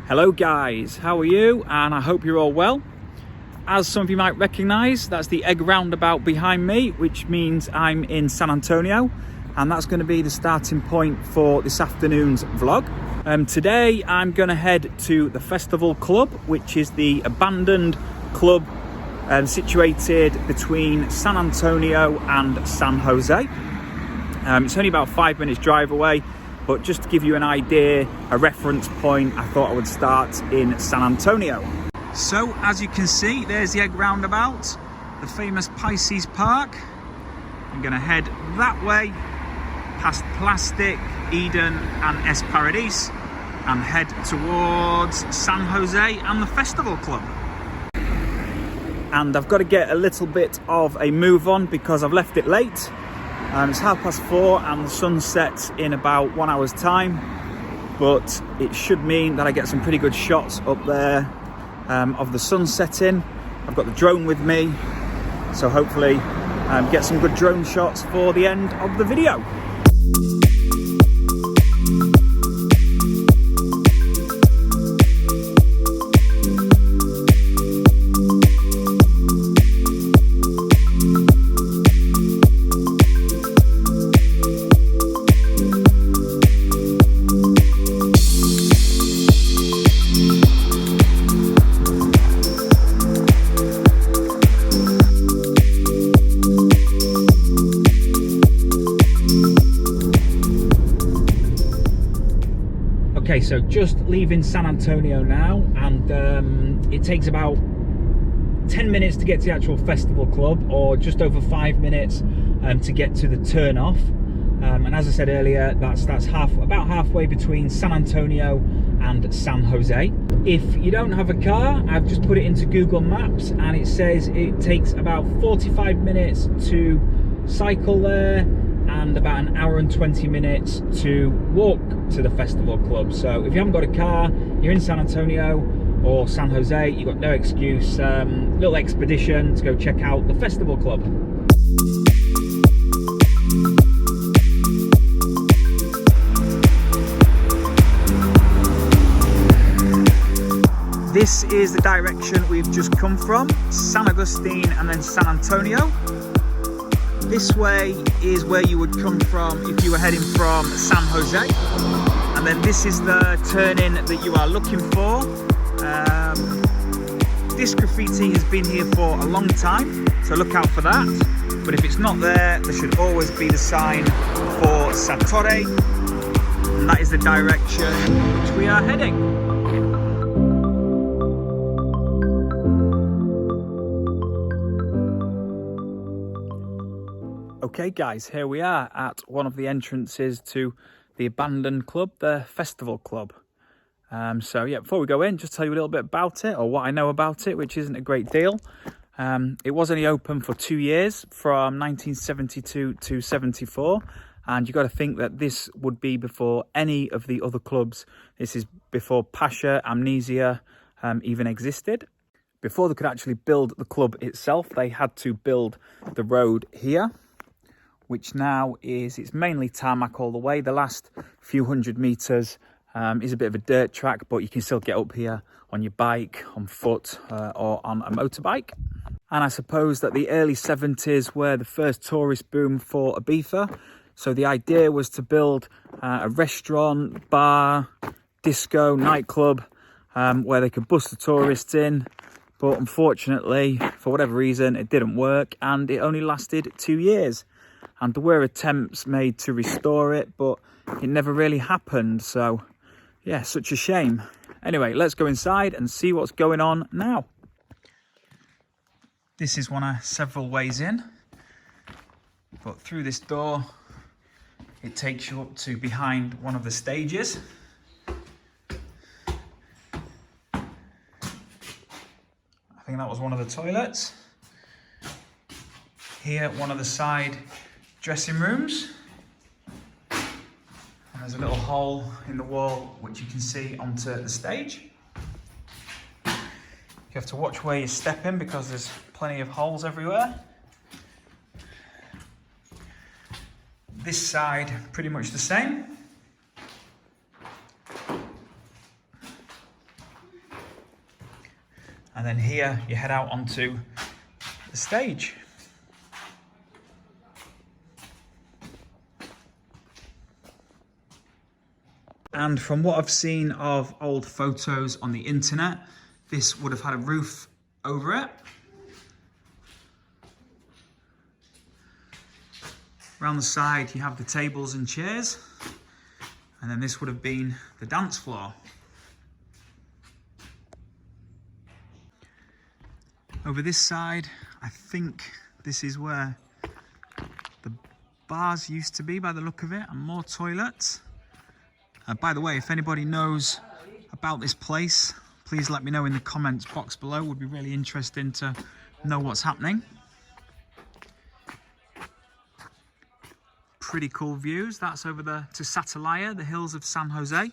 Hello guys, how are you? And I hope you're all well. As some of you might recognize, that's the egg roundabout behind me, which means I'm in San Antonio, and that's going to be the starting point for this afternoon's vlog. Today I'm going to head to the Festival Club, which is the abandoned club situated between San Antonio and San Jose. It's only about 5 minutes drive away, but just to give you an idea, a reference point, I thought I would start in San Antonio. So as you can see, there's the egg roundabout, the famous Pisces Park. I'm going to head that way, past Plastic, Eden and Es Paradis, and head towards San Jose and the Festival Club. And I've got to get a little bit of a move on because I've left it late. It's 4:30 and the sun sets in about 1 hour's time, but it should mean that I get some pretty good shots up there of the sun setting. I've got the drone with me, so hopefully get some good drone shots for the end of the video. Okay, so just leaving San Antonio now, and it takes about 10 minutes to get to the actual Festival Club, or just over 5 minutes to get to the turn-off. And as I said earlier, that's about halfway between San Antonio and San Jose. If you don't have a car, I've just put it into Google Maps, and it says it takes about 45 minutes to cycle there, and about an hour and 20 minutes to walk to the Festival Club. So if you haven't got a car, you're in San Antonio or San Jose, you've got no excuse. Little expedition to go check out the Festival Club. This is the direction we've just come from, San Agustin and then San Antonio. This way is where you would come from if you were heading from San Jose, and then this is the turn-in that you are looking for. This graffiti has been here for a long time, so look out for that. But if it's not there, there should always be the sign for Sattore, and that is the direction which we are heading. Okay guys, here we are at one of the entrances to the abandoned club, the Festival Club. So yeah, before we go in, just tell you a little bit about it, or what I know about it, which isn't a great deal. It was only open for 2 years, from 1972 to 74, and you've got to think that this would be before any of the other clubs. This is before Pacha, Amnesia even existed. Before they could actually build the club itself, they had to build the road here, which now it's mainly tarmac all the way. The last few hundred meters is a bit of a dirt track, but you can still get up here on your bike, on foot, or on a motorbike. And I suppose that the early 70s were the first tourist boom for Ibiza. So the idea was to build a restaurant, bar, disco, nightclub, where they could bus the tourists in. But unfortunately, for whatever reason, it didn't work, and it only lasted 2 years. And there were attempts made to restore it, but it never really happened. So yeah, such a shame. Anyway, let's go inside and see what's going on now. This is one of several ways in, but through this door, it takes you up to behind one of the stages. I think that was one of the toilets. Here, one of the side dressing rooms, and there's a little hole in the wall which you can see onto the stage. You have to watch where you step in because there's plenty of holes everywhere. This side pretty much the same. And then here you head out onto the stage. And from what I've seen of old photos on the internet, this would have had a roof over it. Around the side you have the tables and chairs, and then this would have been the dance floor. Over this side, I think this is where the bars used to be by the look of it, and more toilets. By the way, if anybody knows about this place, please let me know in the comments box below. It would be really interesting to know what's happening. Pretty cool views. That's over to Satalaya, the hills of San Jose. And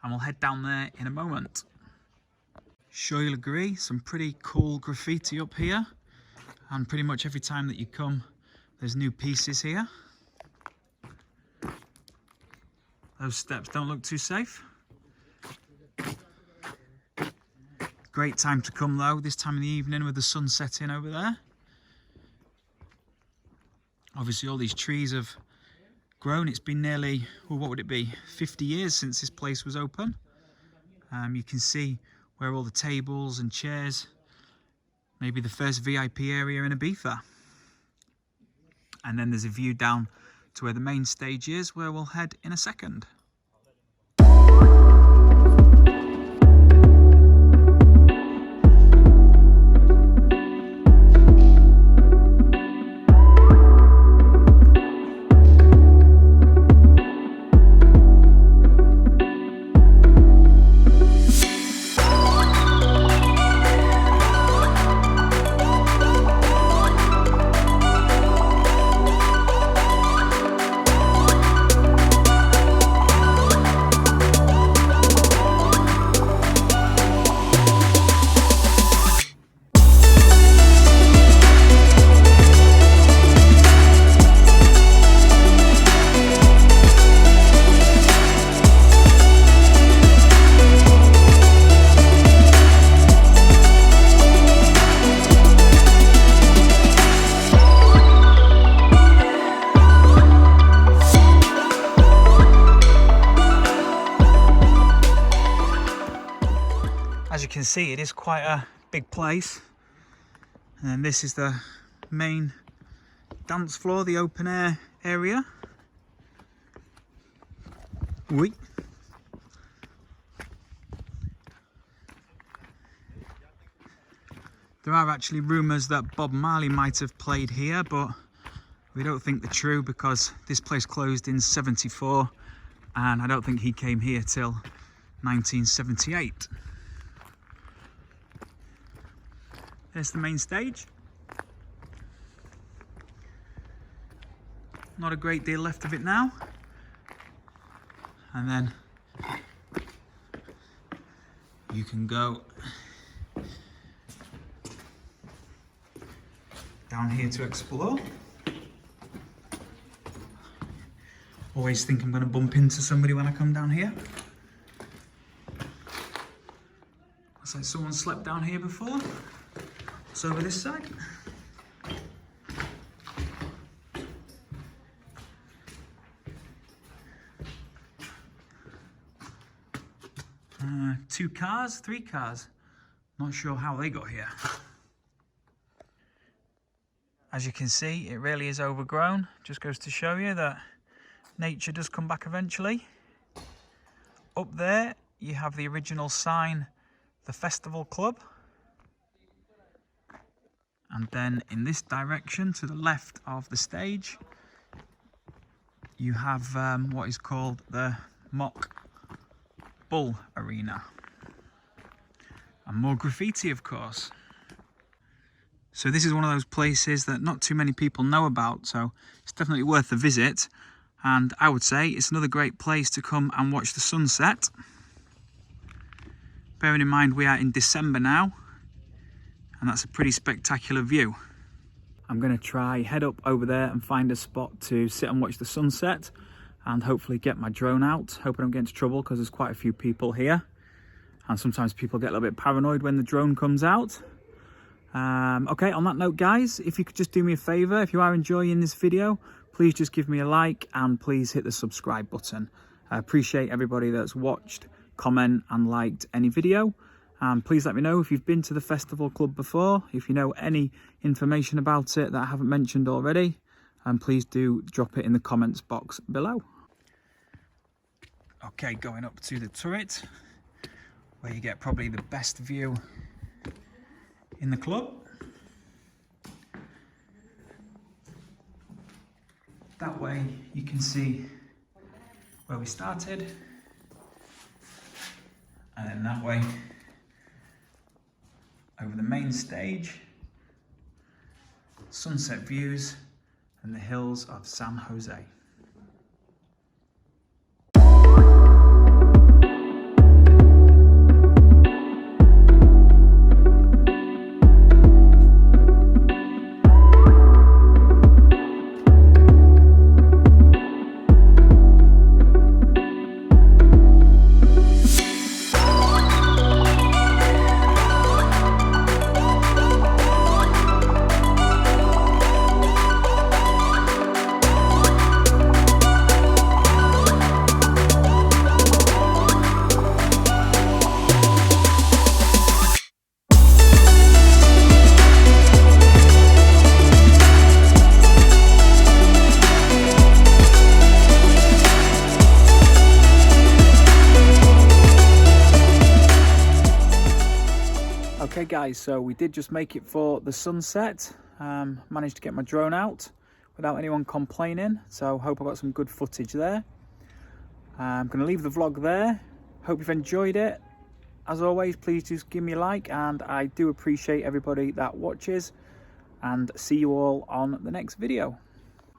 we'll head down there in a moment. Sure you'll agree, some pretty cool graffiti up here. And pretty much every time that you come, there's new pieces here. Those steps don't look too safe. Great time to come though, this time of the evening with the sun setting over there. Obviously all these trees have grown. It's been nearly, well, what would it be, 50 years since this place was open. You can see where all the tables and chairs, maybe the first VIP area in Ibiza. And then there's a view down to where the main stage is, where we'll head in a second. As you can see, it is quite a big place. And then this is the main dance floor, the open air area. Oui. There are actually rumours that Bob Marley might have played here, but we don't think they're true because this place closed in '74 and I don't think he came here till 1978. There's the main stage. Not a great deal left of it now. And then you can go down here to explore. Always think I'm going to bump into somebody when I come down here. Looks like someone slept down here before. It's over this side. Two cars, three cars. Not sure how they got here. As you can see, it really is overgrown. Just goes to show you that nature does come back eventually. Up there, you have the original sign, the Festival Club. And then in this direction, to the left of the stage, you have what is called the Mock Bull Arena. And more graffiti, of course. So this is one of those places that not too many people know about, so it's definitely worth a visit. And I would say it's another great place to come and watch the sunset. Bearing in mind we are in December now, and that's a pretty spectacular view. I'm going to try head up over there and find a spot to sit and watch the sunset and hopefully get my drone out. Hope I don't get into trouble because there's quite a few people here. and sometimes people get a little bit paranoid when the drone comes out. Okay, on that note guys, if you could just do me a favour, if you are enjoying this video, please just give me a like and please hit the subscribe button. I appreciate everybody that's watched, comment and liked any video. Please let me know if you've been to the festival club before, if you know any information about it that I haven't mentioned already, and please do drop it in the comments box below. Okay, going up to the turret, where you get probably the best view in the club. That way you can see where we started, and then that way over the main stage, sunset views and the hills of San Jose. Okay guys, so we did just make it for the sunset. Managed to get my drone out without anyone complaining, so hope I got some good footage there. I'm going to leave the vlog there. Hope you've enjoyed it. As always, please just give me a like, and I do appreciate everybody that watches, and see you all on the next video.